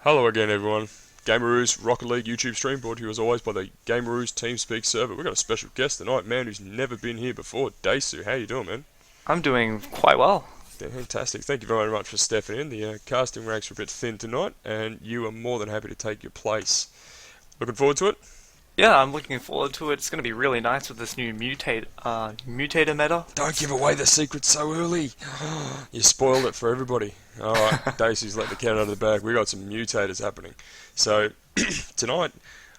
Hello again, everyone. Gameroos Rocket League YouTube stream brought to you as always by the Gameroos TeamSpeak server. We've got a special guest tonight, man who's never been here before, Dasu. How you doing, man? I'm doing quite well. Yeah, fantastic. Thank you very much for stepping in. The casting ranks are a bit thin tonight, and you are more than happy to take your place. Looking forward to it? Yeah, I'm looking forward to it. It's going to be really nice with this new mutator meta. Don't give away the secret so early. You spoiled it for everybody. Alright, Daisy's let the cat out of the bag. We got some mutators happening. So, tonight,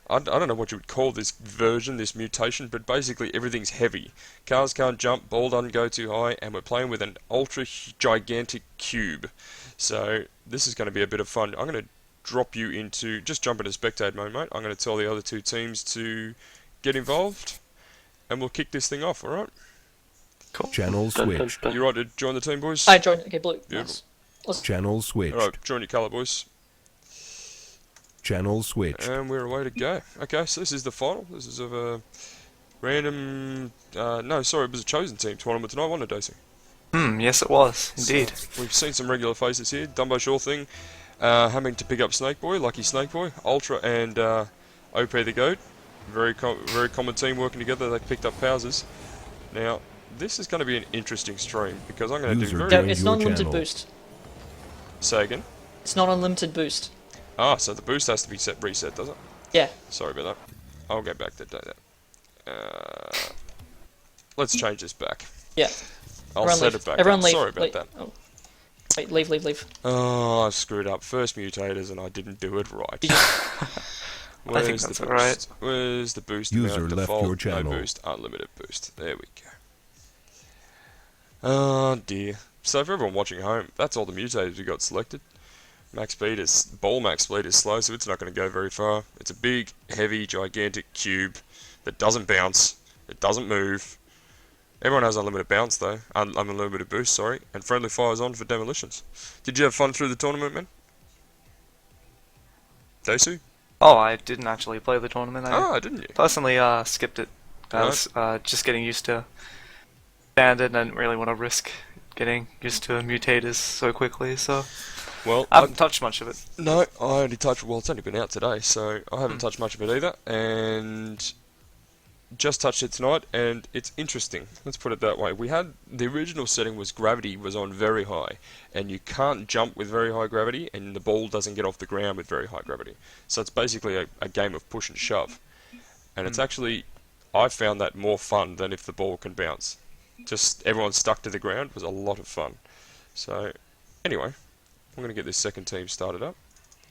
I don't know what you would call this version, this mutation, but basically everything's heavy. Cars can't jump, ball doesn't go too high, and we're playing with an ultra gigantic cube. So, this is going to be a bit of fun. I'm going to drop you into, just jump into spectate mode, mate. I'm going to tell the other two teams to get involved, and we'll kick this thing off, alright? Cool. Channel switched. You right to join the team, boys? I joined. Okay, blue. Beautiful. Nice. Let's Channel switched. Alright, join your colour, boys. Channel switched. And we're away to go. Okay, so this is the final. This is of a random... no, sorry, it was a chosen team tournament tonight, wasn't it, Daisy? Yes it was, indeed. So, we've seen some regular faces here. Dumbo Sure Thing, having to pick up Snake Boy, Lucky Snake Boy, Ultra and OP the Goat. Very common team working together. They picked up houses. Now, this is going to be an interesting stream because I'm going to do User very... No, joined it's your not unlimited channel. boost. Say again? It's not unlimited boost. Ah, so the boost has to be reset, does it? Yeah. Sorry about that. I'll go back to do that. Let's change this back. Yeah. I'll Everyone set leave. it back Everyone up. leave. Sorry about Wait. that. Oh. Wait, leave. Oh, I screwed up. First mutators and I didn't do it right. Did you- I think that's alright. Where's the boost User amount? left Default, your channel. no boost, unlimited boost. There we go. Oh dear. So for everyone watching at home, that's all the mutators we got selected. Ball max speed is slow, so it's not going to go very far. It's a big, heavy, gigantic cube that doesn't bounce, it doesn't move. Everyone has unlimited bounce though, unlimited boost, sorry, and friendly fire's on for demolitions. Did you have fun through the tournament, man? Desu? Oh, I didn't actually play the tournament. I Didn't you? personally skipped it. I was just getting used to standard and I didn't really want to risk getting used to mutators so quickly, so Well, I haven't touched much of it. no, I only touched, well, it's only been out today, so I haven't touched much of it either, and just touched it tonight, and it's interesting. Let's put it that way. We had, the original setting was gravity was on very high, and you can't jump with very high gravity, and the ball doesn't get off the ground with very high gravity. So it's basically a game of push and shove. And it's actually, I found that more fun than if the ball can bounce. Just everyone stuck to the ground was a lot of fun. So, anyway, I'm going to get this second team started up.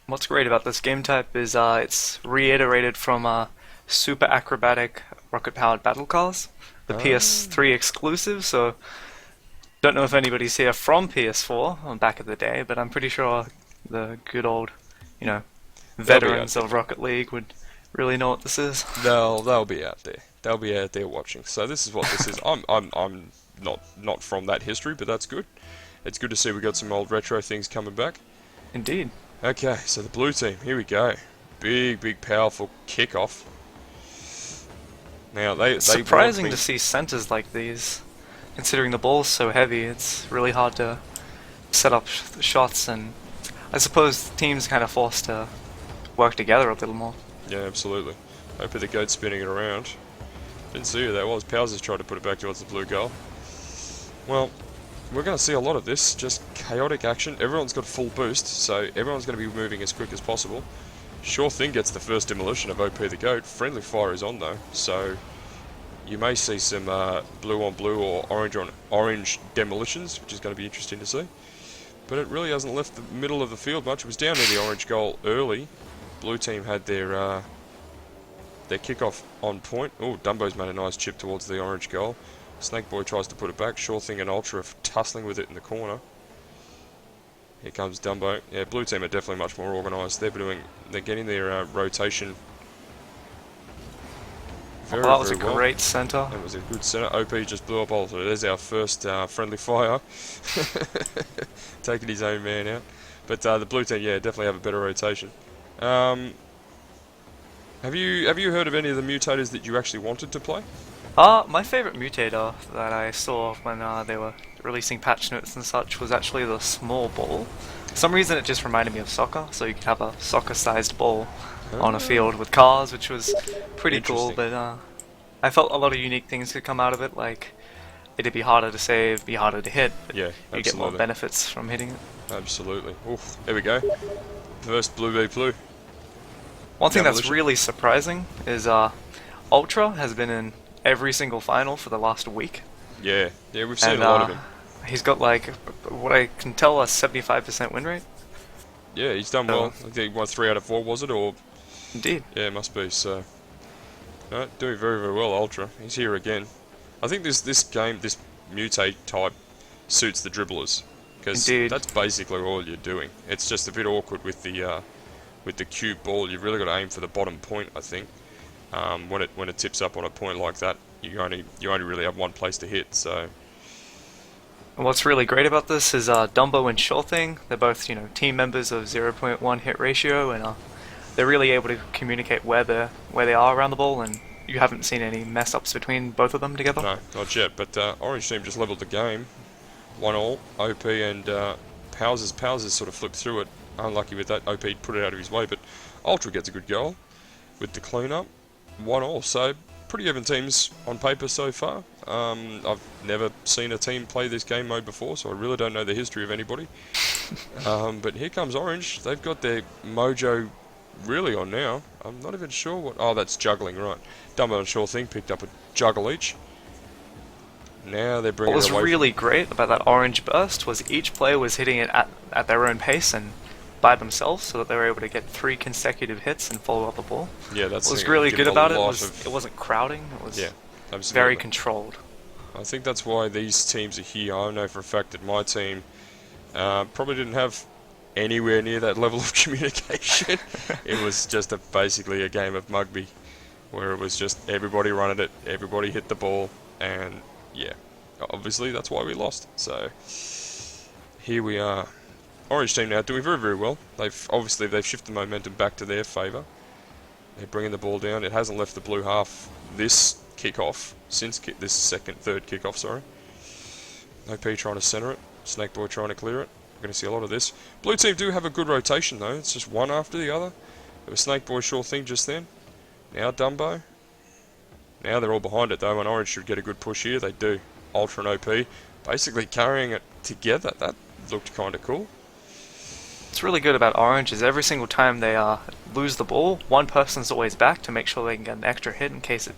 What's great about this game type is it's reiterated from super acrobatic rocket-powered battle cars, the PS3 exclusive, so don't know if anybody's here from PS4 back in the day, but I'm pretty sure the good old, veterans of Rocket League would really know what this is. They'll be out there. They'll be out there watching. So this is what this is. I'm not from that history, but that's good. It's good to see we got some old retro things coming back. Indeed. Okay, so the blue team, here we go. Big, powerful kickoff. Now It's surprising to see centers like these, considering the ball's so heavy. It's really hard to set up shots, and I suppose teams kind of forced to work together a little more. Yeah, absolutely. Hope the goat spinning it around. Didn't see who that was. Powers has tried to put it back towards the blue goal. Well, we're going to see a lot of this, just chaotic action. Everyone's got full boost, so everyone's going to be moving as quick as possible. Sure Thing gets the first demolition of OP the Goat. Friendly fire is on though, so you may see some blue on blue or orange on orange demolitions, which is going to be interesting to see. But it really hasn't left the middle of the field much. It was down near the orange goal early. Blue team had their kickoff on point. Oh, Dumbo's made a nice chip towards the orange goal. Snake Boy tries to put it back. Sure Thing and Ultra are tussling with it in the corner. Here comes Dumbo. Yeah, blue team are definitely much more organised. They're getting their rotation very, Well, that was a very well. great center. That was a good center. OP just blew up Ultra. There's our first friendly fire. Taking his own man out. But the blue team, yeah, definitely have a better rotation. Have you heard of any of the mutators that you actually wanted to play? My favorite mutator that I saw when they were releasing patch notes and such was actually the small ball. For some reason it just reminded me of soccer, so you could have a soccer-sized ball on a field with cars, which was pretty cool, Interesting. but I felt a lot of unique things could come out of it, like it'd be harder to save, be harder to hit, but Yeah, you get more absolutely. benefits from hitting it. Absolutely. Oof, there we go. First Blue v Blue. One thing that's Demolition. really surprising is Ultra has been in every single final for the last week, Yeah, yeah, we've seen and a lot of him. he's got like, what I can tell, a 75% win rate. Yeah, he's done well. I think he won 3 out of 4, was it? Or Indeed. yeah, it must be. So, no, doing very, very well. Ultra. He's here again. I think this game, this mutate type, suits the dribblers because Indeed. that's basically all you're doing. It's just a bit awkward with the cube ball. You've really got to aim for the bottom point. I think when it tips up on a point like that, you only really have one place to hit. So And what's really great about this is Dumbo and Sure Thing. They're both, team members of 0.1 hit ratio, and they're really able to communicate where they are around the ball, and you haven't seen any mess ups between both of them together. no, not yet. But Orange team just leveled the game, 1-all. OP and Powers sort of flipped through it. Unlucky with that. OP put it out of his way, but Ultra gets a good goal with the clean-up. 1-all. So pretty even teams on paper so far. I've never seen a team play this game mode before, so I really don't know the history of anybody. But here comes Orange. They've got their mojo really on now. I'm not even sure what... Oh, that's juggling, right. Dumbo and Sure Thing picked up a juggle each. Now they're What bringing was it away really great about that orange burst was each player was hitting it at their own pace and by themselves, so that they were able to get 3 consecutive hits and follow up the ball. Yeah, that's What was the thing, really give good a about it lot was of- it wasn't crowding, it was Yeah, absolutely. very controlled. I think that's why these teams are here. I know for a fact that my team probably didn't have anywhere near that level of communication. It was just basically a game of Mugby, where it was just everybody running it, everybody hit the ball, and yeah, obviously that's why we lost. So here we are. Orange team now doing very, very well. They've shifted the momentum back to their favour. They're bringing the ball down. It hasn't left the blue half this kickoff since this third kickoff. Sorry. OP trying to centre it. Snakeboy trying to clear it. We're going to see a lot of this. Blue team do have a good rotation though. It's just one after the other. There was Snakeboy Sure Thing just then. Now Dumbo. Now they're all behind it though, and Orange should get a good push here. They do. Ultra and OP basically carrying it together. That looked kind of cool. What's really good about Orange is every single time they lose the ball, one person's always back to make sure they can get an extra hit in case it,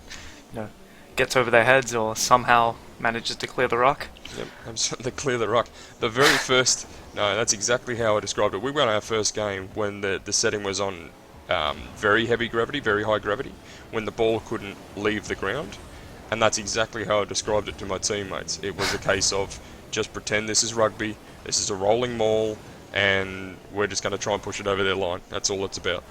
gets over their heads or somehow manages to clear the rock. Yep, absolutely clear the ruck. The very first... No, that's exactly how I described it. We won our first game when the setting was on very heavy gravity, very high gravity, when the ball couldn't leave the ground. And that's exactly how I described it to my teammates. It was a case of just pretend this is rugby, this is a rolling maul, and we're just going to try and push it over their line. That's all it's about.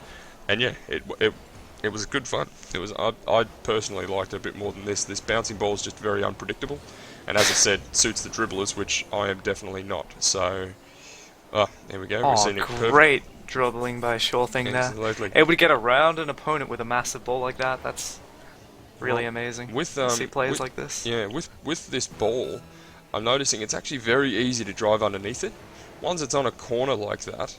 And yeah, it was good fun. It was. I personally liked it a bit more than this. This bouncing ball is just very unpredictable, and as I said, suits the dribblers, which I am definitely not. So, there we go. We're Oh, seeing it perfect. great dribbling by Sure Thing there. Absolutely. Able to get around an opponent with a massive ball like that, that's really Well, amazing. with, To see plays with- like this. Yeah, with this ball, I'm noticing it's actually very easy to drive underneath it. Once it's on a corner like that,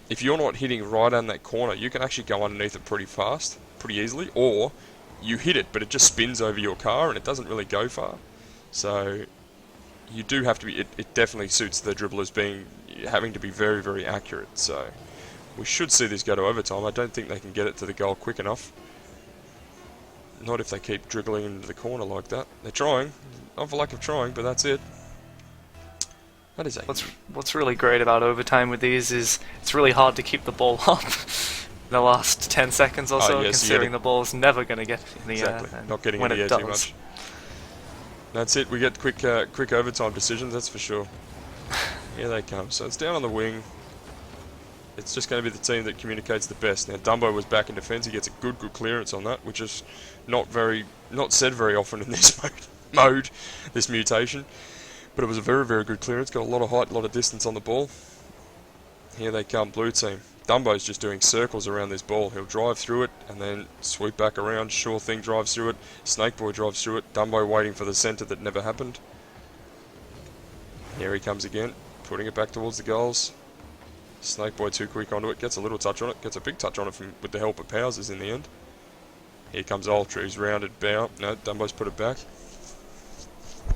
if you're not hitting right on that corner, you can actually go underneath it pretty fast, pretty easily, or you hit it, but it just spins over your car and it doesn't really go far. So you do have to be. It definitely suits the dribblers having to be very, very accurate. So we should see this go to overtime. I don't think they can get it to the goal quick enough. Not if they keep dribbling into the corner like that. They're trying, not for lack of trying, but that's it. That is a What's really great about overtime with these is it's really hard to keep the ball up in the last 10 seconds or so, yes, considering the ball's never going to get in the exactly air. and not getting in when the it air too does, much. That's it. We get quick overtime decisions. That's for sure. Here they come. So it's down on the wing. It's just going to be the team that communicates the best. Now Dumbo was back in defence. He gets a good clearance on that, which is not said very often in this mode, this mutation. But it was a very, very good clearance. Got a lot of height, a lot of distance on the ball. Here they come, blue team. Dumbo's just doing circles around this ball. He'll drive through it and then sweep back around. Sure Thing drives through it. Snakeboy drives through it. Dumbo waiting for the centre that never happened. Here he comes again, putting it back towards the goals. Snake Boy too quick onto it, gets a little touch on it, gets a big touch on it with the help of Powers in the end. Here comes Ultra, he's rounded bout. No, Dumbo's put it back.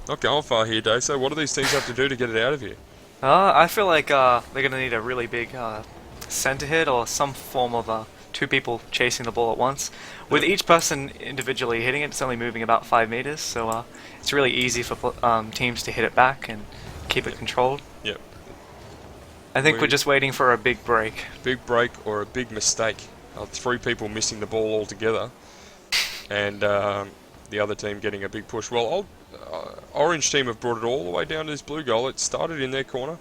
Not going far here, Dave. So what do these teams have to do to get it out of here? I feel like they're going to need a really big center hit or some form of two people chasing the ball at once. With each person individually hitting it, it's only moving about 5 meters, so it's really easy for teams to hit it back and keep it controlled. Yep. I think we're just waiting for a big break. Big break or a big mistake. 3 people missing the ball altogether, and the other team getting a big push. Well, Orange team have brought it all the way down to this blue goal. It started in their corner.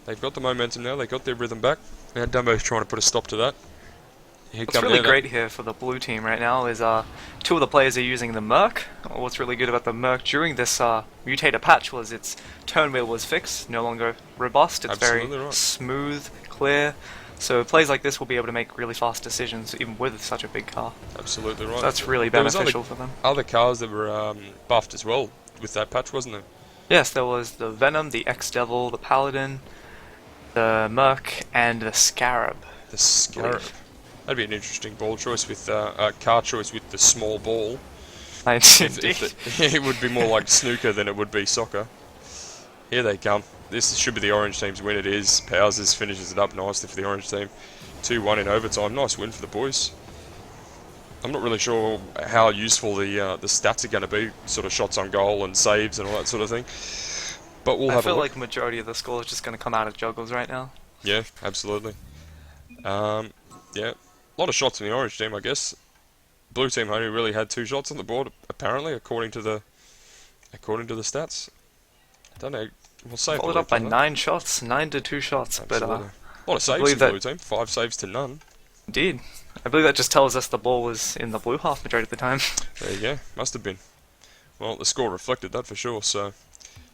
They've got the momentum now. They've got their rhythm back. Now Dumbo's trying to put a stop to that. What's really great here for the blue team right now is 2 of the players are using the Merc. What's really good about the Merc during this mutator patch was its turn wheel was fixed, no longer robust. It's Absolutely very right. smooth, clear. So plays like this will be able to make really fast decisions even with such a big car. Absolutely right. So that's really There was beneficial for them. other cars that were buffed as well with that patch, wasn't there? Yes, there was the Venom, the X-Devil, the Paladin, the Merc, and the Scarab. The Scarab. That'd be an interesting ball choice with car choice with the small ball. It would be more like snooker than it would be soccer. Here they come. This should be the Orange team's win. It is. Powers finishes it up nicely for the Orange team. 2-1 in overtime. Nice win for the boys. I'm not really sure how useful the stats are going to be, sort of shots on goal and saves and all that sort of thing. But we'll have a I feel look. like majority of the score is just going to come out of juggles right now. Yeah, absolutely. Yeah, a lot of shots in the Orange team, I guess. Blue team only really had 2 shots on the board, apparently, according to the stats. I don't know. We'll save Followed up by 9 shots, 9 to 2 shots. Absolutely. But a lot of saves believe in the that- blue team. 5 saves to none. indeed, I believe that just tells us the ball was in the blue half majority of the time. There you go. Must have been. Well, the score reflected that for sure. So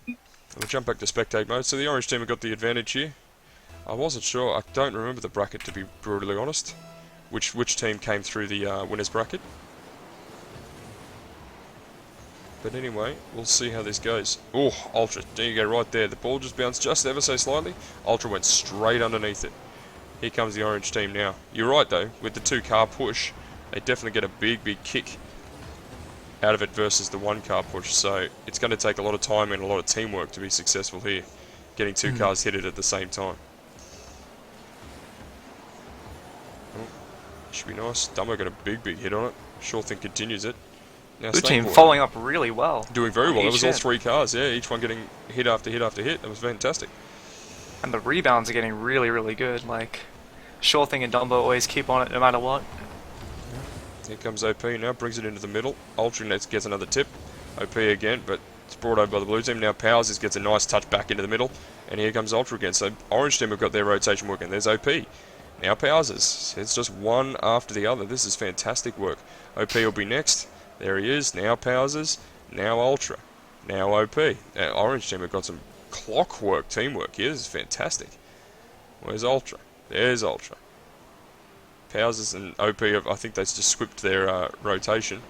we'll jump back to spectate mode. So the Orange team have got the advantage here. I wasn't sure. I don't remember the bracket, to be brutally honest. Which team came through the winners bracket? But anyway, we'll see how this goes. Oh, Ultra. There you go, right there. The ball just bounced just ever so slightly. Ultra went straight underneath it. Here comes the Orange team now. You're right, though. With the 2-car push, they definitely get a big kick out of it versus the 1-car push. So it's going to take a lot of time and a lot of teamwork to be successful here. Getting 2 cars hit it at the same time. Oh, should be nice. Dumbo got a big hit on it. Sure thing continues it. Now Blue Snake team Boy following up really well. doing very well. That was all Each hit. 3 cars, yeah. Each one getting hit after hit after hit. That was fantastic. And the rebounds are getting really good. Like, Sure Thing and Dumbo always keep on it no matter what. Here comes OP now, brings it into the middle. Ultra next gets another tip. OP again, but it's brought over by the blue team. Now Powers just gets a nice touch back into the middle. And here comes Ultra again. So Orange team have got their rotation working. There's OP. Now Powers. It's just one after the other. This is fantastic work. OP will be next. There he is. Now Powers. Now Ultra. Now OP. Now Orange team have got some clockwork teamwork here. This is fantastic. Where's Ultra? There's Ultra. Powers and OP have, I think they just swipped their rotation.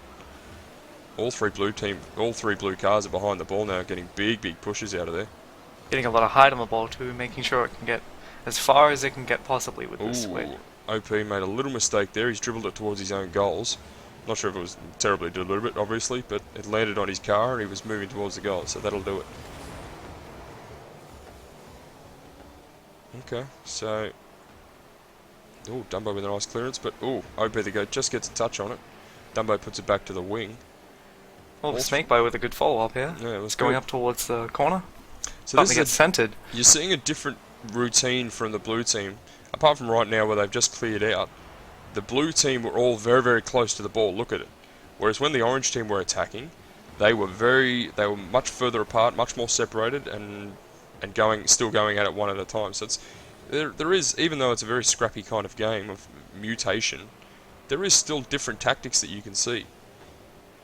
All three blue cars are behind the ball now, getting big pushes out of there. Getting a lot of height on the ball too, making sure it can get as far as it can get possibly with this weight. OP made a little mistake there. He's dribbled it towards his own goals. Not sure if it was terribly deliberate, obviously, but it landed on his car and he was moving towards the goal, so that'll do it. Okay, so... Oh, Dumbo with a nice clearance, but OP the go just gets a touch on it. Dumbo puts it back to the wing. Oh, the Snake Boy with a good follow up here. Yeah, it was It's going good. up towards the corner. So Starting this to get is centered. you're seeing a different routine from the blue team. Apart from right now where they've just cleared out, the blue team were all very close to the ball. Look at it. Whereas when the orange team were attacking, they were much further apart, much more separated, and still going at it one at a time. So there is, even though it's a very scrappy kind of game of mutation, there is still different tactics that you can see.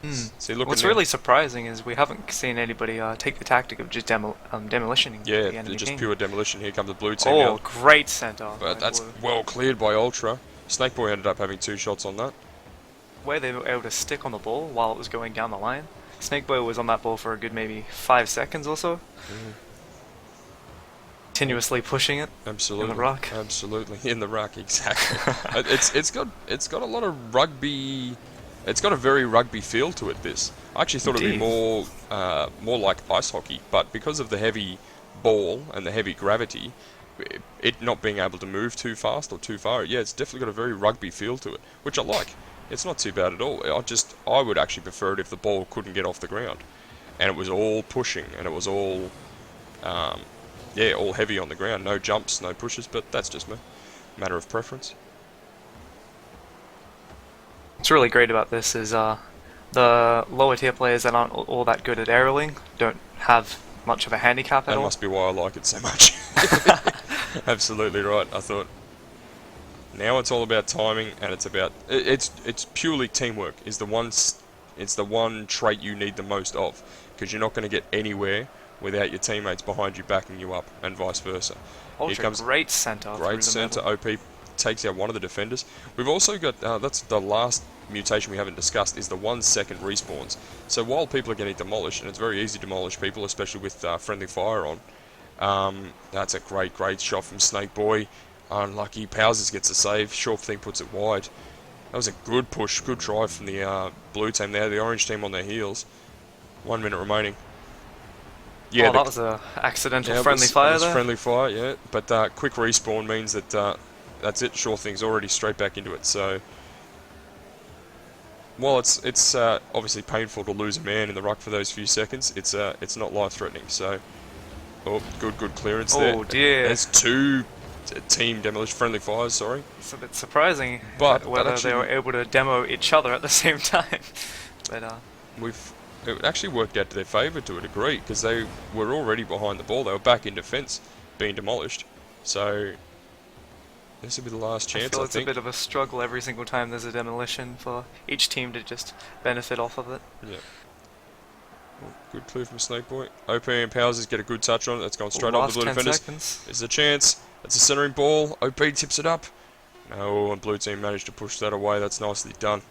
See, look What's at now. really surprising is we haven't seen anybody take the tactic of just demolitioning Yeah, the they're enemy just team. pure demolition. Here comes the blue team Oh, now. great center. But that's well cleared by Ultra. Snake Boy ended up having 2 shots on that. Where they were able to stick on the ball while it was going down the line. Snake Boy was on that ball for a good maybe 5 seconds or so. continuously pushing it. Absolutely. In the ruck. Absolutely. In the ruck, exactly. It's got a lot of rugby. It's got a very rugby feel to it. This I actually thought it'd be Indeed. more like ice hockey, but because of the heavy ball and the heavy gravity, it not being able to move too fast or too far, yeah, it's definitely got a very rugby feel to it, which I like. It's not too bad at all. I would actually prefer it if the ball couldn't get off the ground, and it was all pushing, and it was all yeah, all heavy on the ground, no jumps, no pushes, but that's just me. Matter of preference. What's really great about this is the lower tier players that aren't all that good at aerialing don't have much of a handicap at That all. must be why I like it so much. Absolutely right. I thought now it's all about timing, and it's purely teamwork. It's the one trait you need the most of, because you're not going to get anywhere without your teammates behind you backing you up, and vice versa. Ultra Here comes great center. through great the centre. middle. OP takes out one of the defenders. We've also got that's the last mutation we haven't discussed, is the 1 second respawns. So while people are getting demolished, and it's very easy to demolish people, especially with friendly fire on. That's a great shot from Snake Boy. Unlucky. Powers gets a save. Sure thing puts it wide. That was a good push, good drive from the blue team there. The orange team on their heels. 1 minute remaining. Yeah, Oh, that was a accidental it friendly was- fire it was there. friendly fire, yeah. But quick respawn means that that's it. Sure thing's already straight back into it. So while it's obviously painful to lose a man in the ruck for those few seconds, it's not life threatening. So good clearance there. Oh dear. There's two team demolition friendly fires. Sorry. It's a bit surprising But whether that they were actually- able to demo each other at the same time. But It actually worked out to their favour to a degree, because they were already behind the ball. They were back in defence, being demolished. So this will be the last I chance, feel I it's think. a bit of a struggle every single time there's a demolition for each team to just benefit off of it. Yeah. Oh, good clear from Snake Boy. OP and Powers get a good touch on it. That's gone straight on the Last blue 10 defenders. seconds. There's a chance. It's a centering ball. OP tips it up. No, and blue team managed to push that away. That's nicely done.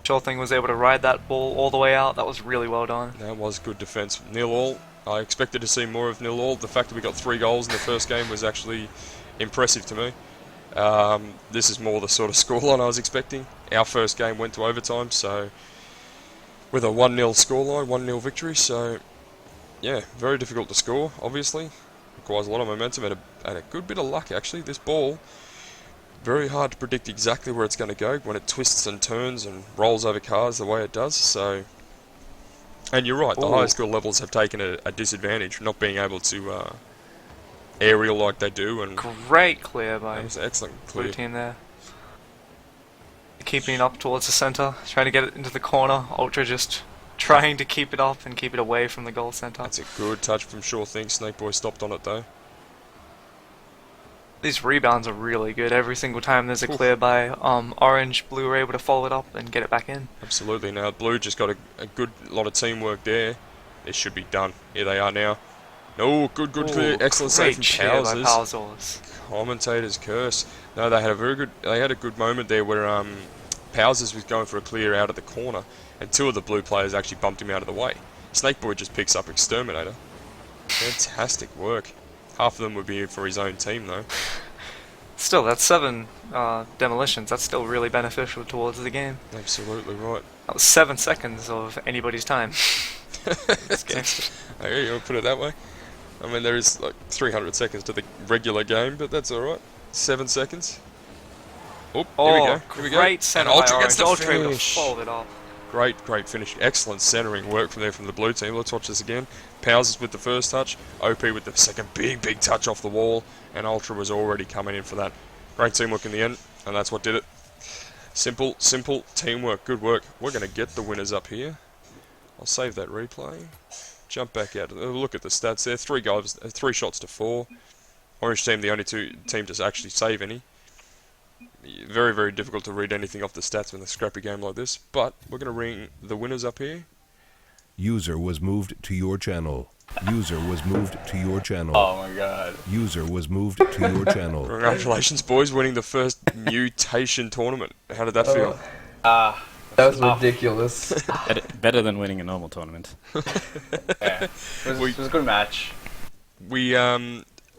Sure thing was able to ride that ball all the way out. That was really well done. That was good defence. 0-all. I expected to see more of 0-all. The fact that we got 3 goals in the first game was actually impressive to me. This is more the sort of scoreline I was expecting. Our first game went to overtime, so with a 1-0 scoreline, 1-0 victory. So yeah, very difficult to score. Obviously, requires a lot of momentum and a good bit of luck. Actually, this ball, very hard to predict exactly where it's going to go when it twists and turns and rolls over cars the way it does. So, and you're right, the Ooh. higher skill levels have taken a disadvantage, not being able to aerial like they do. And Great clear by that was excellent blue clear. team there. Keeping it up towards the center, trying to get it into the corner. Ultra just trying to keep it up and keep it away from the goal center. That's a good touch from Sure Thing. Snake Boy stopped on it though. These rebounds are really good. Every single time there's a clear by orange, blue are able to follow it up and get it back in. Absolutely. Now blue just got a good lot of teamwork there. This should be done. Here they are now. No, good clear. Ooh, Excellent save great from cheer by Powers. Powers. Commentator's curse. No, they had a good moment there where Powers was going for a clear out of the corner, and 2 of the blue players actually bumped him out of the way. Snake Boy just picks up Exterminator. Fantastic work. Half of them would be for his own team though. Still, that's 7 demolitions. That's still really beneficial towards the game. Absolutely right. That was 7 seconds of anybody's time. This game. Okay, you want to put it that way? I mean, there is like 300 seconds to the regular game, but that's alright. 7 seconds. Oh, here we go. Here we go. Great And center Ultra by gets orange. the Ultra able to finish. fold it up. Great finish. Excellent centering work from there from the blue team. Let's watch this again. Powers with the first touch. OP with the second big touch off the wall. And Ultra was already coming in for that. Great teamwork in the end. And that's what did it. Simple teamwork. Good work. We're going to get the winners up here. I'll save that replay. Jump back out. Look at the stats there. 3 goals, 3 shots to 4. Orange team, the only team to actually save any. Very difficult to read anything off the stats in a scrappy game like this. But we're going to ring the winners up here. User was moved to your channel. User was moved to your channel. Oh my god. User was moved to your channel. Congratulations, boys, winning the first mutation tournament. How did that feel? That was ridiculous. Better than winning a normal tournament. Yeah. It was a good match. We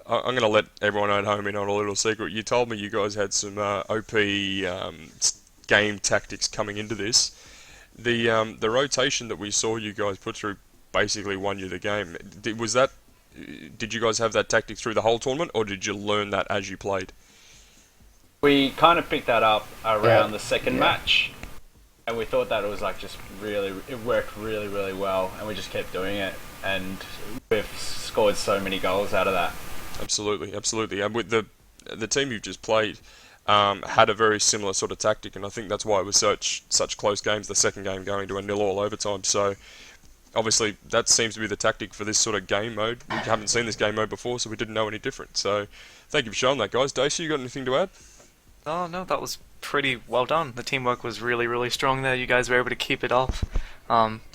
I'm going to let everyone at home in on a little secret. You told me you guys had some OP game tactics coming into this. The rotation that we saw you guys put through basically won you the game. Did you guys have that tactic through the whole tournament, or did you learn that as you played? We kind of picked that up around the second Yeah. match, and we thought that it was like just really, it worked really, really well, and we just kept doing it, and we've scored so many goals out of that. Absolutely, absolutely. And with the team you've just played, had a very similar sort of tactic, and I think that's why it was such close games. The second game going to a 0-0 overtime. So obviously that seems to be the tactic for this sort of game mode. We haven't seen this game mode before, so we didn't know any different. So thank you for showing that, guys. Daisy, you got anything to add? Oh no, that was pretty well done. The teamwork was really, really strong there. You guys were able to keep it up,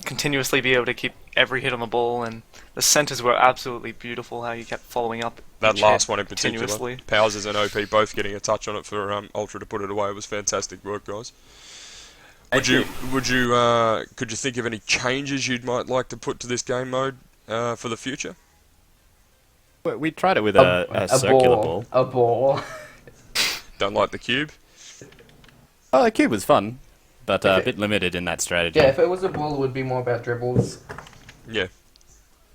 continuously be able to keep every hit on the ball, and the centers were absolutely beautiful. How you kept following up That each last hit one in particular, continuously. Powers and OP both getting a touch on it for Ultra to put it away. It was fantastic work, guys. Could you think of any changes you'd might like to put to this game mode for the future? We tried it with a circular ball. A ball. Don't like the cube? Oh, the cube was fun, but a Okay. bit limited in that strategy. Yeah, if it was a ball, it would be more about dribbles. Yeah.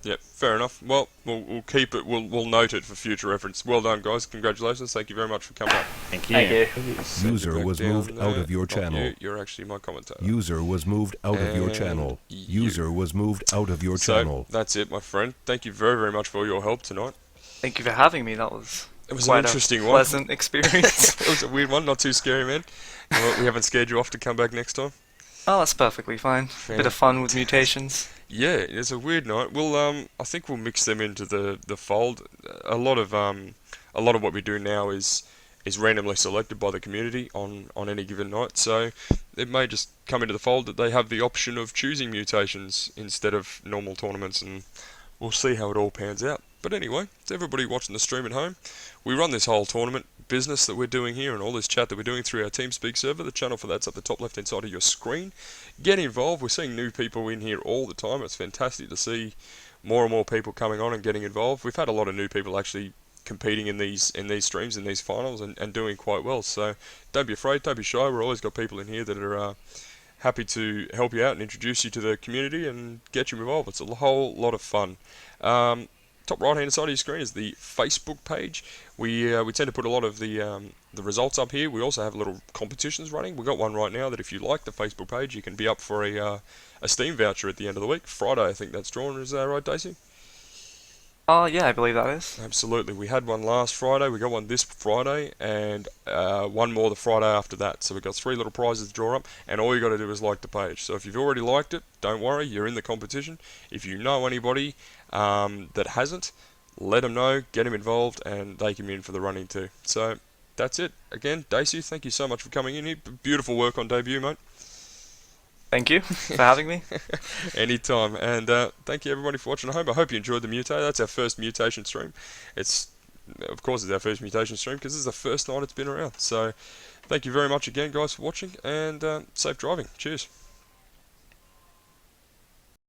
Yep, fair enough. Well, we'll keep it. We'll note it for future reference. Well done, guys. Congratulations. Thank you very much for coming up. Thank you. Thank you. Send User back was down moved out there. of your Not channel. You're actually my commentator. User was moved out of your And channel. you. User was moved out of your So channel. that's it, my friend. Thank you very, very much for all your help tonight. Thank you for having me. That was It was quite an interesting a one. pleasant experience. It was a weird one, not too scary, man. Well, we haven't scared you off to come back next time. Oh, that's perfectly fine. Bit of fun with mutations. Yeah, it's a weird night. We'll I think we'll mix them into the fold. A lot of what we do now is randomly selected by the community on any given night. So it may just come into the fold that they have the option of choosing mutations instead of normal tournaments, and we'll see how it all pans out. But anyway, to everybody watching the stream at home, we run this whole tournament business that we're doing here and all this chat that we're doing through our TeamSpeak server. The channel for that's up the top left hand side of your screen. Get involved. We're seeing new people in here all the time. It's fantastic to see more and more people coming on and getting involved. We've had a lot of new people actually competing in these streams, in these finals, and doing quite well. So don't be afraid, don't be shy. We've always got people in here that are happy to help you out and introduce you to the community and get you involved. It's a whole lot of fun. Top right hand side of your screen is the Facebook page. We tend to put a lot of the results up here. We also have little competitions running. We've got one right now that if you like the Facebook page, you can be up for a Steam voucher at the end of the week. Friday, I think that's drawn. Is that right, Daisy? Oh, yeah, I believe that is. Absolutely. We had one last Friday. We got one this Friday, and one more the Friday after that. So we've got 3 little prizes to draw up, and all you got to do is like the page. So if you've already liked it, don't worry, you're in the competition. If you know anybody that hasn't, let them know, get them involved, and they can be in for the running too. So that's it. Again, Daisy, thank you so much for coming in here. Beautiful work on debut, mate. Thank you for having me. Anytime. And thank you everybody for watching at home. I hope you enjoyed the mutate. That's our first mutation stream. Of course it's our first mutation stream because this is the first night it's been around. So thank you very much again, guys, for watching, and safe driving. Cheers.